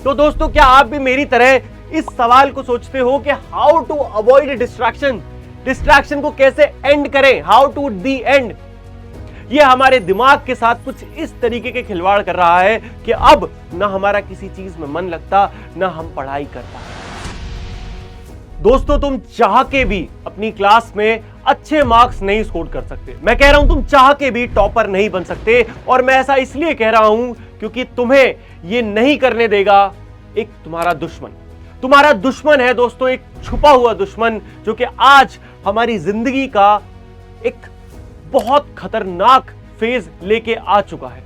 तो दोस्तों, क्या आप भी मेरी तरह इस सवाल को सोचते हो कि हाउ टू अवॉइड डिस्ट्रैक्शन को कैसे एंड करें, हाउ टू दी एंड। ये हमारे दिमाग के साथ कुछ इस तरीके के खिलवाड़ कर रहा है कि अब ना हमारा किसी चीज में मन लगता, ना हम पढ़ाई कर पाते। दोस्तों, तुम चाह के भी अपनी क्लास में अच्छे मार्क्स नहीं स्कोर कर सकते। मैं कह रहा हूं, तुम चाह के भी टॉपर नहीं बन सकते। और मैं ऐसा इसलिए कह रहा हूं क्योंकि तुम्हें यह नहीं करने देगा एक तुम्हारा दुश्मन है दोस्तों, एक छुपा हुआ दुश्मन, जो कि आज हमारी जिंदगी का एक बहुत खतरनाक फेज लेके आ चुका है।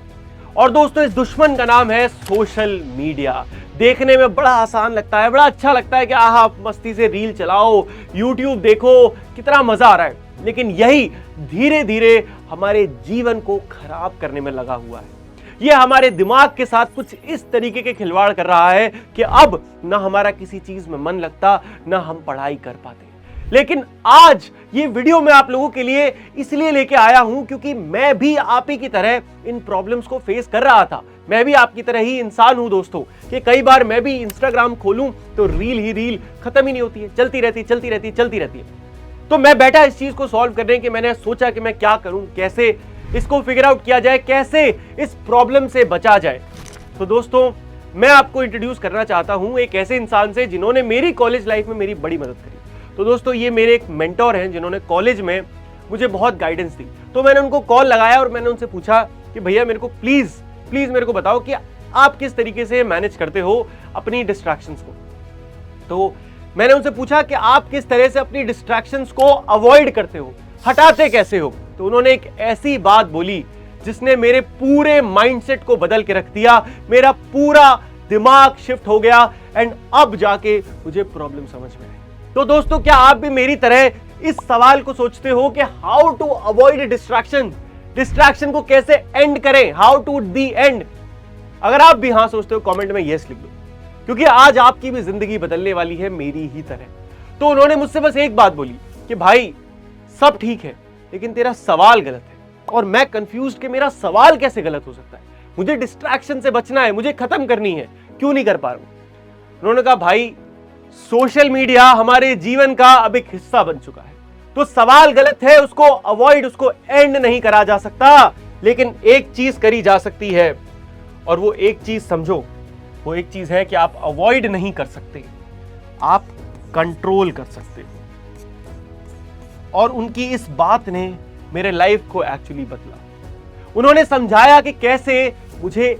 और दोस्तों, इस दुश्मन का नाम है सोशल मीडिया। देखने में बड़ा आसान लगता है, बड़ा अच्छा लगता है कि आहा मस्ती से रील चलाओ, यूट्यूब देखो, कितना मजा आ रहा है। लेकिन यही धीरे धीरे हमारे जीवन को खराब करने में लगा हुआ है। यह हमारे दिमाग के साथ कुछ इस तरीके के खिलवाड़ कर रहा है कि अब ना हमारा किसी चीज में मन लगता, ना हम पढ़ाई कर पाते। लेकिन आज ये वीडियो मैं आप लोगों के लिए इसलिए लेके आया हूं क्योंकि मैं भी आप ही की तरह इन प्रॉब्लम्स को फेस कर रहा था। मैं भी आपकी तरह ही इंसान हूं दोस्तों, कि कई बार मैं भी इंस्टाग्राम खोलूं तो रील खत्म ही नहीं होती है, चलती रहती है। तो मैं बैठा इस चीज को सॉल्व करने के, मैंने सोचा कि मैं क्या करूं, कैसे इसको फिगर आउट किया जाए, कैसे इस प्रॉब्लम से बचा जाए। तो दोस्तों, मैं आपको इंट्रोड्यूस करना चाहता हूं एक ऐसे इंसान से जिन्होंने मेरी कॉलेज लाइफ में मेरी बड़ी मदद करी। तो दोस्तों, ये मेरे एक मेंटोर हैं जिन्होंने कॉलेज में मुझे बहुत गाइडेंस दी। तो मैंने उनको कॉल लगाया और मैंने उनसे पूछा कि भैया मेरे को प्लीज मेरे को बताओ कि आप किस तरीके से मैनेज करते हो अपनी डिस्ट्रैक्शंस को। तो मैंने उनसे पूछा कि आप किस तरह से अपनी डिस्ट्रैक्शंस को अवॉइड करते हो, हटाते कैसे हो। तो उन्होंने एक ऐसी बात बोली जिसने मेरे पूरे माइंडसेट को बदल के रख दिया। मेरा पूरा दिमाग शिफ्ट हो गया एंड अब जाके मुझे प्रॉब्लम समझ में आई। तो दोस्तों, क्या आप भी मेरी तरह इस सवाल को सोचते हो कि हाउ टू अवॉइड डिस्ट्रैक्शन को कैसे एंड करें, हाउ टू दी एंड। अगर आप भी हां सोचते हो, कमेंट में यस लिख दो, क्योंकि आज आपकी भी जिंदगी बदलने वाली है मेरी ही तरह। तो उन्होंने मुझसे बस एक बात बोली कि भाई सब ठीक है, लेकिन तेरा सवाल गलत है। और मैं कंफ्यूज्ड कि मेरा सवाल कैसे गलत हो सकता है। मुझे डिस्ट्रैक्शन से बचना है, मुझे खत्म करनी है, क्यों नहीं कर पा रहा हूं। उन्होंने कहा भाई सोशल मीडिया हमारे जीवन का अब एक हिस्सा बन चुका है। तो सवाल गलत है, उसको अवॉइड, उसको एंड नहीं करा जा सकता, लेकिन एक चीज करी जा सकती है। और वो एक चीज समझो, वो एक चीज है कि आप अवॉइड नहीं कर सकते, आप कंट्रोल कर सकते हो। और उनकी इस बात ने मेरे लाइफ को एक्चुअली बदला। उन्होंने समझाया कि कैसे मुझे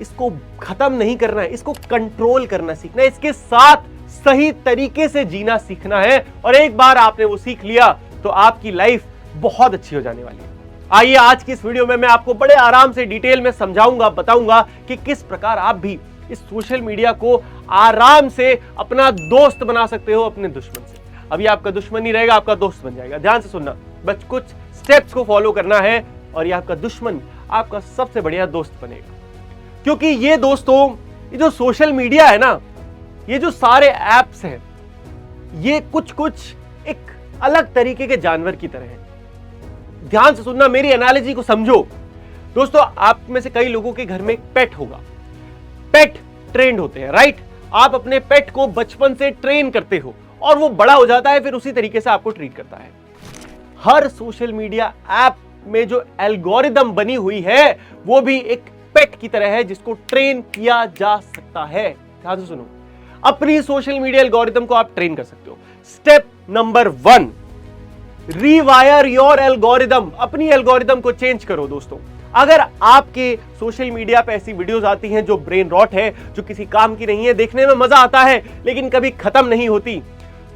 इसको खत्म नहीं करना है, इसको कंट्रोल करना सीखना है, इसके साथ सही तरीके से जीना सीखना है। और एक बार आपने वो सीख लिया तो आपकी लाइफ बहुत अच्छी हो जाने वाली है। आइए आज की इस वीडियो में मैं आपको बड़े आराम से डिटेल में समझाऊंगा, बताऊंगा कि किस प्रकार आप भी इस सोशल मीडिया को आराम से अपना दोस्त बना सकते हो अपने दुश्मन से। अभी आपका दुश्मन नहीं रहेगा, आपका दोस्त बन जाएगा। ध्यान से सुनना, बस कुछ स्टेप्स को फॉलो करना है और ये आपका दुश्मन आपका सबसे बढ़िया दोस्त बनेगा। क्योंकि ये दोस्तों, ये जो सोशल मीडिया है ना, ये जो सारे एप्स हैं, ये कुछ एक अलग तरीके के जानवर की तरह हैं। ध्यान से सुनना, मेरी एनालॉजी को समझो। दोस्तों, आप में से कई लोगों के घर में एक पेट होगा। पेट ट्रेंड होते हैं, राइट? आप अपने पेट को बचपन से ट्रेन करते हो और वो बड़ा हो जाता है, फिर उसी तरीके से आपको ट्रीट करता है। हर सोशल मीडिया ऐप में जो एल्गोरिदम बनी हुई है, वो भी एक पेट की तरह है जिसको ट्रेन किया जा सकता है। ध्यान से सुनो, अपनी सोशल मीडिया एल्गोरिदम को आप ट्रेन कर सकते हो। Step number 1, रीवायर your algorithm. अपनी एल्गोरिदम को चेंज करो दोस्तों। अगर आपके सोशल मीडिया पे ऐसी वीडियोस आती हैं जो ब्रेन रॉट है, जो किसी काम की नहीं है, देखने में मजा आता है लेकिन कभी खत्म नहीं होती,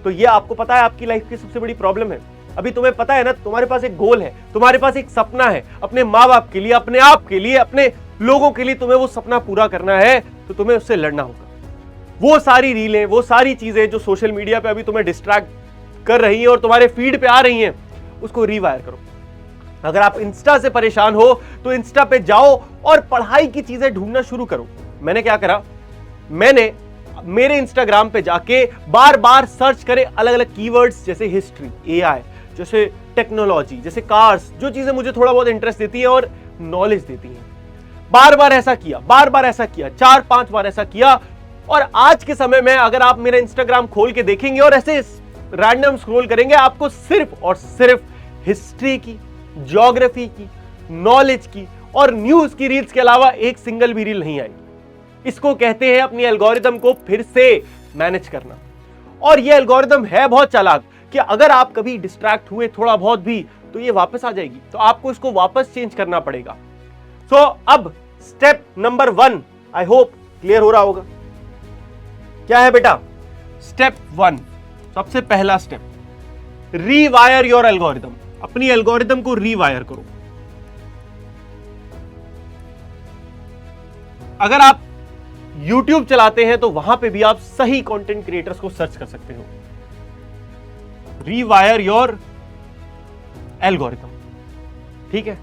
तो ये आपको पता है आपकी लाइफ की सबसे बड़ी प्रॉब्लम है। अभी तुम्हें पता है ना, तुम्हारे पास एक गोल है, तुम्हारे पास एक सपना है, अपने माँ बाप के लिए, अपने आप के लिए, अपने लोगों के लिए तुम्हें वो सपना पूरा करना है, तो तुम्हें उससे लड़ना होगा। वो सारी रीलें, वो सारी चीजें जो सोशल मीडिया पे अभी तुम्हें डिस्ट्रैक्ट कर रही हैं और तुम्हारे फीड पे आ रही हैं, उसको रीवायर करो। अगर आप इंस्टा से परेशान हो तो इंस्टा पे जाओ और पढ़ाई की चीजें ढूंढना शुरू करो। मैंने क्या करा, मैंने मेरे इंस्टाग्राम पे जाके बार बार सर्च करे अलग अलग कीवर्ड्स, जैसे हिस्ट्री, एआई, जैसे टेक्नोलॉजी, जैसे कार्स, जो चीजें मुझे थोड़ा बहुत इंटरेस्ट देती है और नॉलेज देती है। बार बार ऐसा किया, 4-5 बार ऐसा किया और आज के समय में अगर आप मेरा इंस्टाग्राम खोल के देखेंगे और ऐसे रैंडम स्क्रॉल करेंगे, आपको सिर्फ और सिर्फ हिस्ट्री की, ज्योग्राफी की, नॉलेज की और न्यूज की रील्स के अलावा एक सिंगल भी रील नहीं आएगी। इसको कहते हैं अपनी एल्गोरिदम को फिर से मैनेज करना। और ये एल्गोरिदम है बहुत चालाक कि अगर आप कभी डिस्ट्रैक्ट हुए थोड़ा बहुत भी तो ये वापस आ जाएगी, तो आपको इसको वापस चेंज करना पड़ेगा। सो अब step number 1 I hope clear हो रहा होगा। क्या है बेटा? स्टेप 1, सबसे पहला स्टेप, रीवायर योर एल्गोरिदम। अपनी एल्गोरिदम को रीवायर करो। अगर आप YouTube चलाते हैं तो वहां पे भी आप सही कंटेंट क्रिएटर्स को सर्च कर सकते हो। रीवायर योर एल्गोरिदम, ठीक है।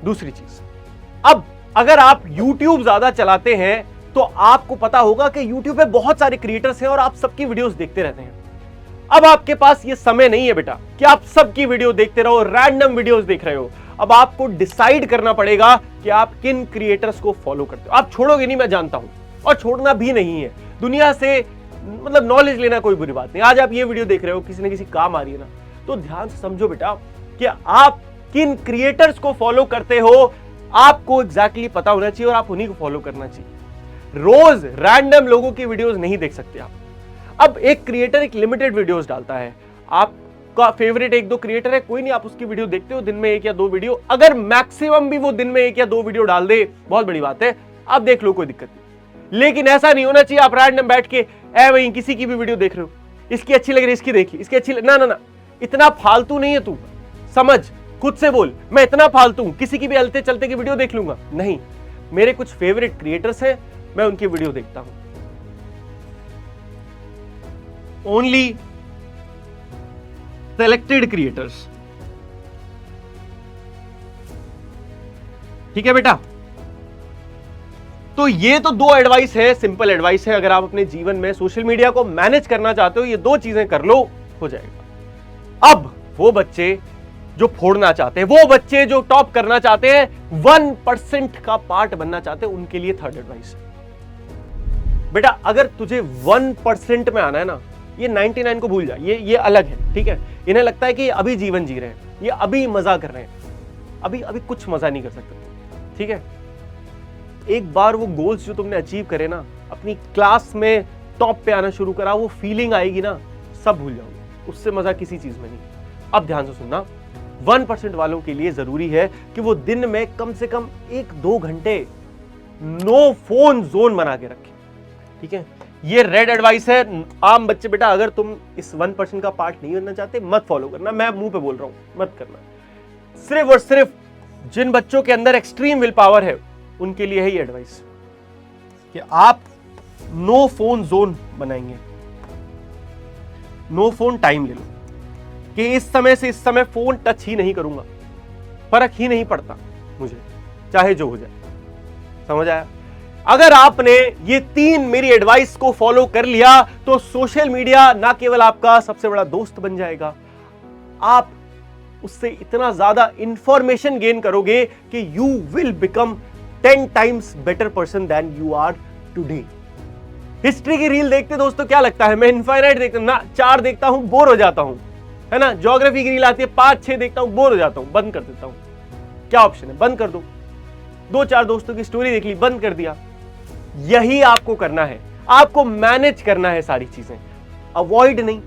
दूसरी चीज, अब अगर आप YouTube ज्यादा चलाते हैं तो आपको पता होगा कि YouTube पे बहुत सारे क्रिएटर्स हैं और आप सबकी वीडियोस देखते रहते हैं। अब आपके पास ये समय नहीं है बेटा कि आप सबकी वीडियो देखते रहो, रैंडम वीडियोस देख रहे हो। अब आपको डिसाइड करना पड़ेगा कि आप किन क्रिएटर्स को फॉलो करते हो। आप छोड़ोगे नहीं, मैं जानता हूं, और छोड़ना भी नहीं है। दुनिया से मतलब नॉलेज लेना कोई बुरी बात नहीं। आज आप ये वीडियो देख रहे हो, किसी न किसी काम आ रही है ना, तो ध्यान से समझो बेटा कि आप किन क्रिएटर्स को फॉलो करते हो। आपको एग्जैक्टली पता होना चाहिए और आप उन्हीं को फॉलो करना चाहिए। रोज रैंडम लोगों की वीडियोस नहीं देख सकते आप। अब एक क्रिएटर एक लिमिटेड वीडियोस डालता है, आपका फेवरेट 1-2 क्रिएटर है, कोई नहीं, आप उसकी वीडियो देखते हो, दिन में 1 या 2 वीडियो। अगर मैक्सिमम भी वो दिन में 1 या 2 वीडियो डाल दे, बहुत बड़ी बात है, आप देख लो, कोई दिक्कत नहीं। लेकिन ऐसा नहीं होना चाहिए आप रैंडम बैठ के वहीं किसी की भी वीडियो देख रहे हो, इसकी अच्छी लग रही है, इसकी देखी, इसकी अच्छी ना ना ना, इतना फालतू नहीं है तू। समझ, खुद से बोल, मैं इतना फालतू हूं किसी की भी हलते चलते की वीडियो देख लूंगा? नहीं, मेरे कुछ फेवरेट क्रिएटर्स हैं, मैं उनकी वीडियो देखता हूं। ओनली सेलेक्टेड क्रिएटर्स, ठीक है बेटा। तो ये तो 2 एडवाइस है, सिंपल एडवाइस है। अगर आप अपने जीवन में सोशल मीडिया को मैनेज करना चाहते हो, ये 2 चीजें कर लो, हो जाएगा। अब वो बच्चे जो फोड़ना चाहते हैं, वो बच्चे जो टॉप करना चाहते हैं, 1% का पार्ट बनना चाहते हैं, उनके लिए 3rd एडवाइस है। बेटा अगर तुझे 1% में आना है ना, ये 99 को भूल जा, ये अलग है, ठीक है। इन्हें लगता है कि ये अभी जीवन जी रहे हैं, ये अभी मजा कर रहे हैं, अभी कुछ मजा नहीं कर सकते, ठीक है। एक बार वो गोल्स जो तुमने अचीव करे ना, अपनी क्लास में टॉप पे आना शुरू करा, वो फीलिंग आएगी ना, सब भूल जाओगे, उससे मजा किसी चीज में नहीं। अब ध्यान से सुनना, 1% वालों के लिए जरूरी है कि वो दिन में कम से कम 1-2 घंटे नो फोन जोन बना के रखें, ठीक है। ये रेड एडवाइस है। आम बच्चे बेटा अगर तुम इस 1% का पार्ट नहीं बनना चाहते, मत फॉलो करना, मैं मुंह पे बोल रहा हूं, मत करना। सिर्फ और सिर्फ जिन बच्चों के अंदर एक्सट्रीम विल पावर है उनके लिए है ये एडवाइस कि आप नो फोन जोन बनाएंगे, नो फोन टाइम ले लो कि इस समय से इस समय फोन टच ही नहीं करूंगा, फर्क ही नहीं पड़ता मुझे, चाहे जो हो जाए। समझ आया? अगर आपने ये 3 मेरी एडवाइस को फॉलो कर लिया तो सोशल मीडिया ना केवल आपका सबसे बड़ा दोस्त बन जाएगा, आप उससे इतना ज्यादा इंफॉर्मेशन गेन करोगे कि you will become 10 times better person than you are today. History की रील देखते दोस्तों क्या लगता है, मैं इनफाइनाइट देखता हूं ना, 4 देखता हूं, बोर हो जाता हूं, है ना। ज्योग्राफी की रील आती है, 5-6 देखता हूं, बोर हो जाता हूं, बंद कर देता हूं। क्या ऑप्शन है? बंद कर दो। 2-4 दोस्तों की स्टोरी देख ली, बंद कर दिया। यही आपको करना है, आपको मैनेज करना है सारी चीजें, अवॉइड नहीं,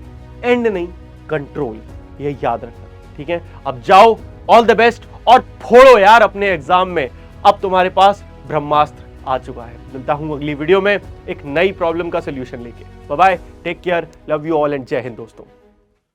एंड नहीं, कंट्रोल, ये याद रखना, ठीक है। अब जाओ, ऑल द बेस्ट, और फोड़ो यार अपने एग्जाम में। अब तुम्हारे पास ब्रह्मास्त्र आ चुका है। मिलता हूं अगली वीडियो में एक नई प्रॉब्लम का सोल्यूशन लेके। Bye bye, take care, love you all and जय हिंद दोस्तों।